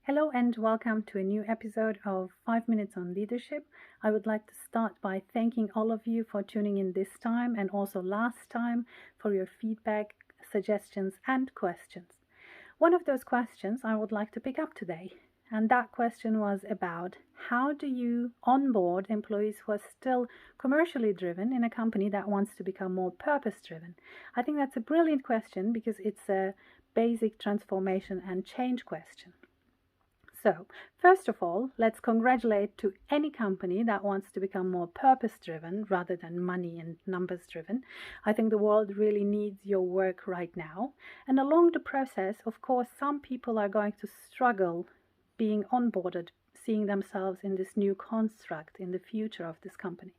Hello and welcome to a new episode of 5 Minutes on Leadership. I would like to start by thanking all of you for tuning in this time and also last time for your feedback, suggestions and questions. One of those questions I would like to pick up today, and that question was about how do you onboard employees who are still commercially driven in a company that wants to become more purpose-driven? I think that's a brilliant question because it's a basic transformation and change question. So, first of all, let's congratulate to any company that wants to become more purpose-driven rather than money and numbers-driven. I think the world really needs your work right now. And along the process, of course, some people are going to struggle being onboarded, seeing themselves in this new construct in the future of this company.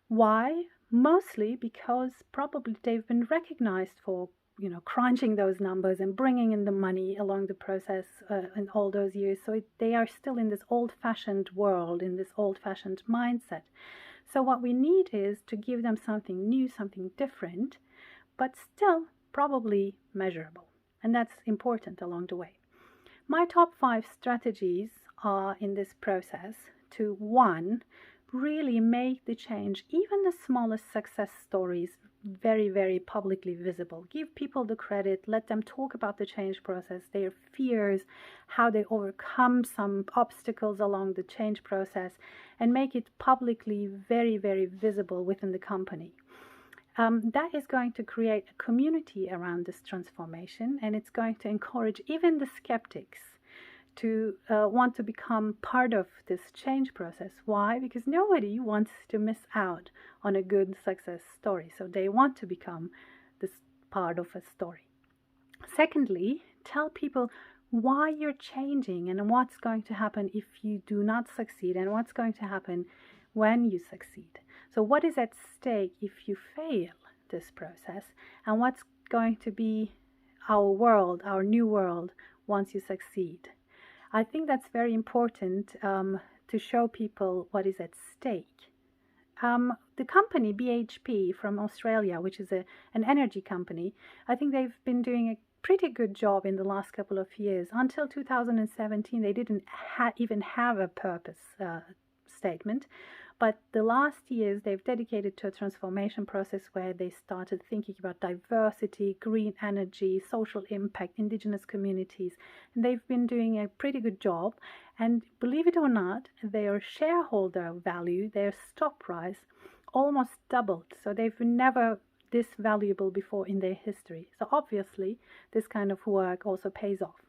Why? Mostly because probably they've been recognized for crunching those numbers and bringing in the money along the process in all those years. So they are still in this old-fashioned world, in this old-fashioned mindset. So what we need is to give them something new, something different, but still probably measurable. And that's important along the way. My top 5 strategies are in this process to, 1, really make the change, even the smallest success stories, very, very publicly visible. Give people the credit, let them talk about the change process, their fears, how they overcome some obstacles along the change process, and make it publicly very, very visible within the company. That is going to create a community around this transformation, and it's going to encourage even the skeptics to want to become part of this change process. Why? Because nobody wants to miss out on a good success story. So they want to become this part of a story. Secondly, tell people why you're changing and what's going to happen if you do not succeed and what's going to happen when you succeed. So what is at stake if you fail this process, and what's going to be our world, our new world, once you succeed. I think that's very important to show people what is at stake. The company BHP from Australia, which is an energy company, I think they've been doing a pretty good job in the last couple of years. Until 2017, they didn't even have a purpose statement. But the last years, they've dedicated to a transformation process where they started thinking about diversity, green energy, social impact, indigenous communities. And they've been doing a pretty good job. And believe it or not, their shareholder value, their stock price, almost doubled. So they've been never this valuable before in their history. So obviously, this kind of work also pays off.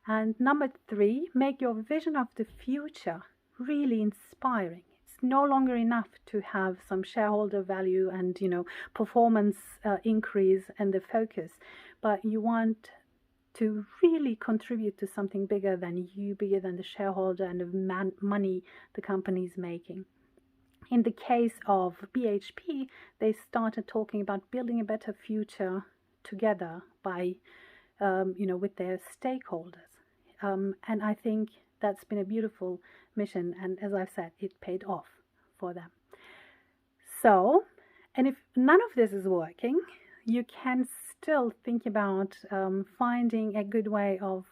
And number 3, make your vision of the future really inspiring. No longer enough to have some shareholder value and performance increase and the focus, but you want to really contribute to something bigger than you, bigger than the shareholder and the money the company is making. In the case of BHP, they started talking about building a better future together by with their stakeholders, and I think that's been a beautiful mission, and as I've said, it paid off for them. So, and if none of this is working, you can still think about finding a good way of,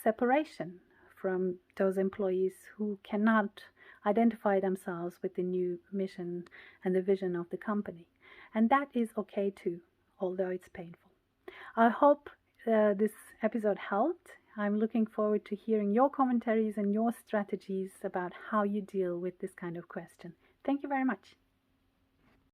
separation from those employees who cannot identify themselves with the new mission and the vision of the company. And that is okay too, although it's painful. I hope this episode helped. I'm looking forward to hearing your commentaries and your strategies about how you deal with this kind of question. Thank you very much.